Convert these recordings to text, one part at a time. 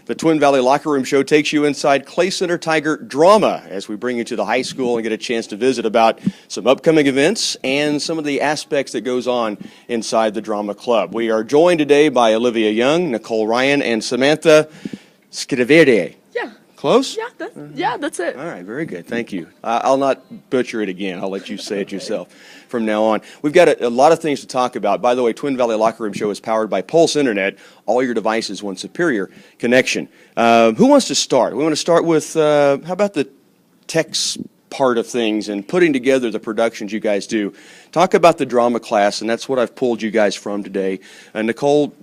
The Twin Valley Locker Room Show takes you inside Clay Center Tiger drama as we bring you to the high school and get a chance to visit about some upcoming events and some of the aspects that goes on inside the drama club. We are joined today by Olivia Young, Nicole Ryan, and Samantha Scrivere. Yeah. Close? Yeah, that's it. All right, very good. Thank you. I'll not butcher it again. I'll let you say it yourself from now on. We've got a lot of things to talk about. By the way, Twin Valley Locker Room Show is powered by Pulse Internet. All your devices, one superior connection. Who wants to start? We want to start with, how about the techs part of things and putting together the productions you guys do. Talk about the drama class, and that's what I've pulled you guys from today. Nicole,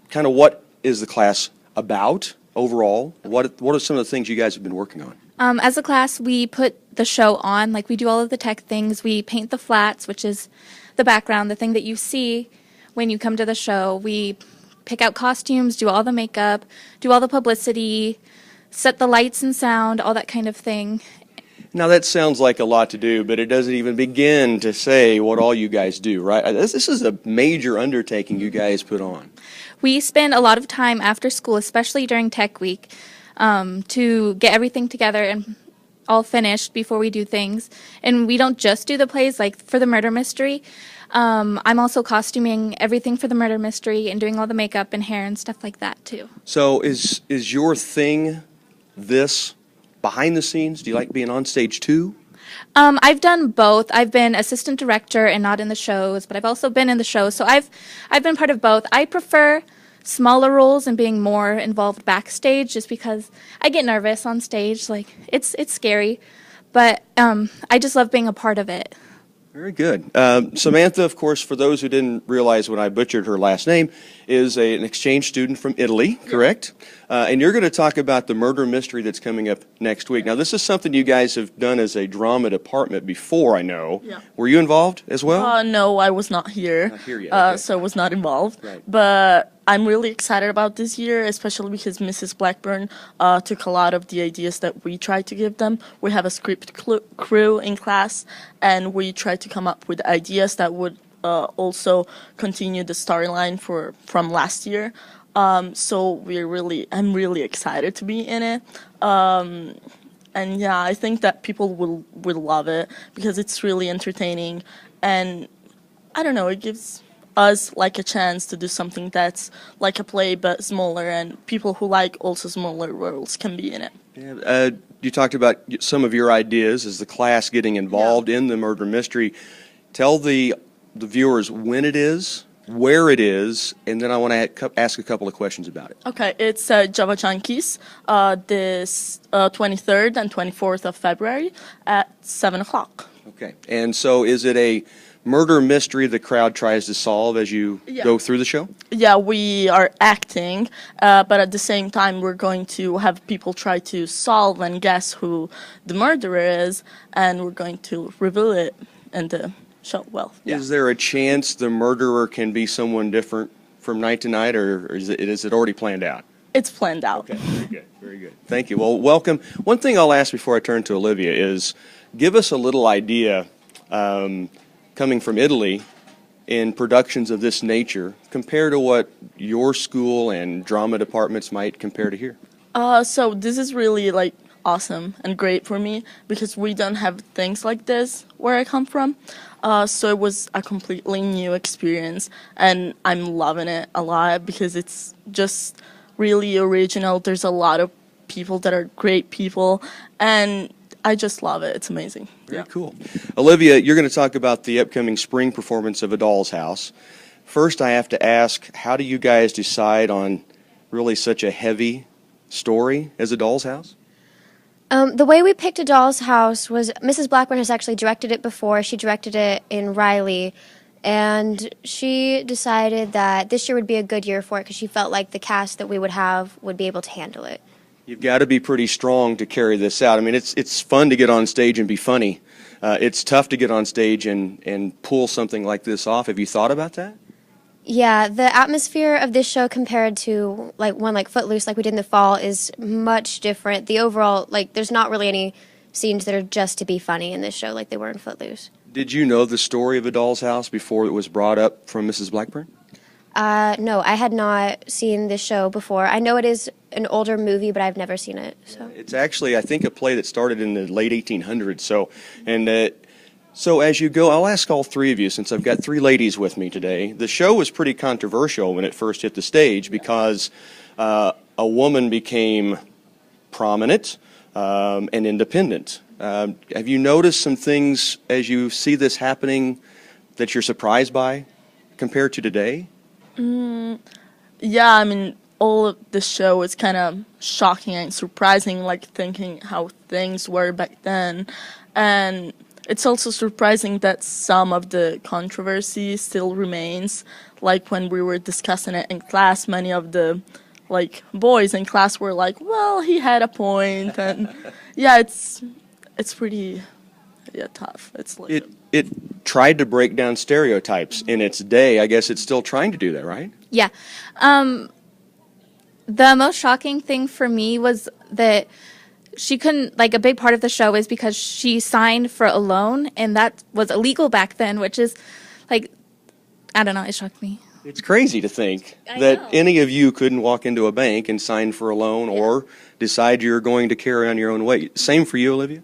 kind of what is the class about? Overall, what are some of the things you guys have been working on? As a class, we put the show on, like we do all of the tech things. We paint the flats, which is the background, the thing that you see when you come to the show. We pick out costumes, do all the makeup, do all the publicity, set the lights and sound, all that kind of thing. Now that sounds like a lot to do, but it doesn't even begin to say what all you guys do, right? This is a major undertaking you guys put on. We spend a lot of time after school, especially during Tech Week, to get everything together and all finished before we do things. And we don't just do the plays, like for the murder mystery. I'm also costuming everything for the murder mystery and doing all the makeup and hair and stuff like that, too. So is your thing this behind the scenes? Do you like being on stage, too? I've done both. I've been assistant director and not in the shows, but I've also been in the shows. So I've been part of both. I prefer smaller roles and being more involved backstage just because I get nervous on stage. Like it's scary, but I just love being a part of it. Very good. Samantha, of course, for those who didn't realize when I butchered her last name, is an exchange student from Italy, correct? And you're going to talk about the murder mystery that's coming up next week. Now, this is something you guys have done as a drama department before, I know. Yeah. Were you involved as well? No, I was not here. Not here yet, okay. So I was not involved. Right. But I'm really excited about this year, especially because Mrs. Blackburn took a lot of the ideas that we tried to give them. We have a script crew in class, and we tried to come up with ideas that would also continue the storyline from last year. So I'm really excited to be in it. And yeah, I think that people will love it because it's really entertaining, and I don't know, it gives us like a chance to do something that's like a play but smaller, and people who like also smaller roles can be in it. Yeah, you talked about some of your ideas as the class getting involved in the murder mystery. Tell the viewers when it is, where it is, and then I want to ask a couple of questions about it. Okay, it's Java Junkies this 23rd and 24th of February at 7 o'clock. Okay, and so is it a murder mystery the crowd tries to solve as you go through the show? Yeah, we are acting, but at the same time we're going to have people try to solve and guess who the murderer is, and we're going to reveal it in the show. Well, yeah. Is there a chance the murderer can be someone different from night to night, or is it already planned out? It's planned out. Okay, very good, very good. Thank you. Well, welcome. One thing I'll ask before I turn to Olivia is give us a little idea, coming from Italy, in productions of this nature, compared to what your school and drama departments might compare to here. So this is really like awesome and great for me because we don't have things like this where I come from. So it was a completely new experience, and I'm loving it a lot because it's just really original. There's a lot of people that are great people, and I just love it. It's amazing. Very cool. Olivia, you're going to talk about the upcoming spring performance of A Doll's House. First, I have to ask, how do you guys decide on really such a heavy story as A Doll's House? The way we picked A Doll's House was Mrs. Blackburn has actually directed it before. She directed it in Riley, and she decided that this year would be a good year for it because she felt like the cast that we would have would be able to handle it. You've got to be pretty strong to carry this out. I mean, it's fun to get on stage and be funny. It's tough to get on stage and pull something like this off. Have you thought about that? Yeah, the atmosphere of this show compared to like one like Footloose, like we did in the fall, is much different. The overall, like, there's not really any scenes that are just to be funny in this show like they were in Footloose. Did you know the story of A Doll's House before it was brought up from Mrs. Blackburn? No, I had not seen this show before. I know it is an older movie, but I've never seen it. So It's actually, I think, a play that started in the late 1800s. So as you go, I'll ask all three of you, since I've got three ladies with me today. The show was pretty controversial when it first hit the stage because a woman became prominent and independent. Have you noticed some things as you see this happening that you're surprised by compared to today? Yeah, I mean, all of the show is kind of shocking and surprising, like thinking how things were back then. And it's also surprising that some of the controversy still remains. Like when we were discussing it in class, many of the boys in class were like, well, he had a point. And yeah, it's pretty tough. It's like It tried to break down stereotypes in its day. I guess it's still trying to do that, right? Yeah. The most shocking thing for me was that she couldn't, a big part of the show is because she signed for a loan, and that was illegal back then, which is, I don't know, it shocked me. It's crazy to think I that know. any of you couldn't walk into a bank and sign for a loan or decide you're going to carry on your own way. Same for you, Olivia?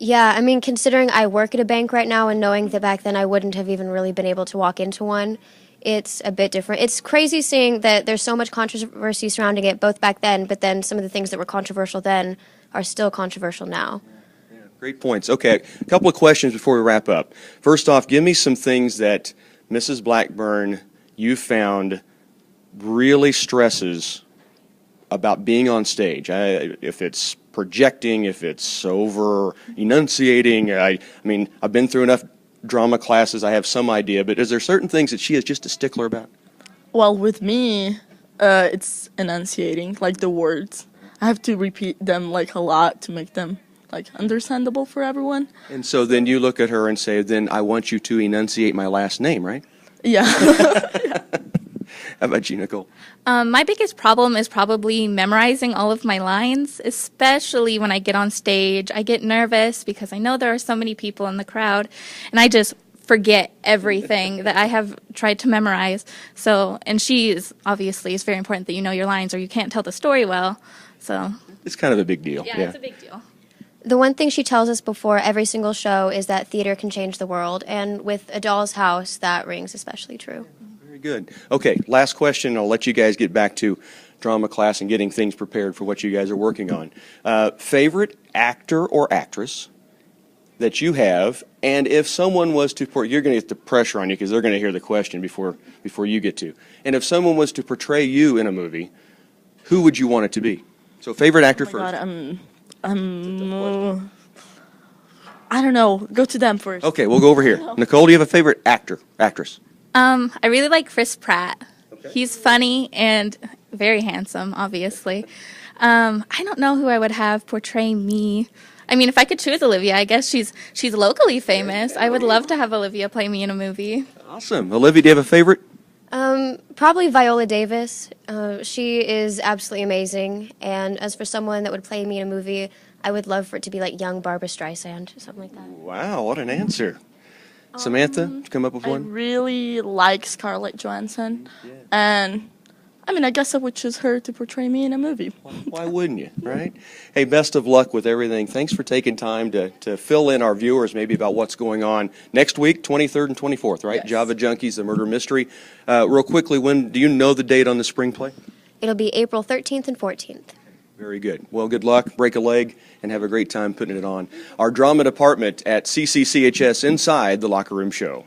yeah, I mean, considering I work at a bank right now and knowing that back then I wouldn't have even really been able to walk into one, it's a bit different. It's crazy seeing that there's so much controversy surrounding it both back then, but then some of the things that were controversial then are still controversial now. Great points. Okay, a couple of questions before we wrap up. First off, give me some things that Mrs. Blackburn, you found really stresses about being on stage. If it's projecting, if it's over enunciating. I mean, I've been through enough drama classes, I have some idea, but is there certain things that she is just a stickler about? Well, with me, it's enunciating, like the words. I have to repeat them a lot to make them understandable for everyone. And so then you look at her and say, then I want you to enunciate my last name, right? Yeah. How about you, Nicole? My biggest problem is probably memorizing all of my lines, especially when I get on stage. I get nervous because I know there are so many people in the crowd, and I just forget everything that I have tried to memorize. So, and obviously, it's very important that you know your lines or you can't tell the story well. So, It's kind of a big deal. yeah, it's a big deal. The one thing she tells us before every single show is that theater can change the world, and with A Doll's House, that rings especially true. Very good. Okay, last question. I'll let you guys get back to drama class and getting things prepared for what you guys are working on. Favorite actor or actress that you have, and if someone was to, you're going to get the pressure on you because they're going to hear the question before you get to, and if someone was to portray you in a movie, who would you want it to be? So favorite actor Oh my first. God, I don't know. Go to them first. Okay, we'll go over here. Nicole, do you have a favorite actor, actress? I really like Chris Pratt. He's funny and very handsome, obviously. I don't know who I would have portray me. I mean, if I could choose Olivia, I guess she's locally famous. I would love to have Olivia play me in a movie. Awesome. Olivia, do you have a favorite? Probably Viola Davis. She is absolutely amazing. And as for someone that would play me in a movie, I would love for it to be like young Barbra Streisand, something like that. Wow, what an answer. Samantha, did you come up with I one? really like Scarlett Johansson, and I mean, I guess I would choose her to portray me in a movie. Why wouldn't you, right? Hey, best of luck with everything. Thanks for taking time to fill in our viewers maybe about what's going on next week, 23rd and 24th, right? Yes. Java Junkies, the murder mystery. Real quickly, do you know the date on the spring play? It'll be April 13th and 14th. Very good. Well, good luck, break a leg, and have a great time putting it on. Our drama department at CCCHS Inside the Locker Room Show.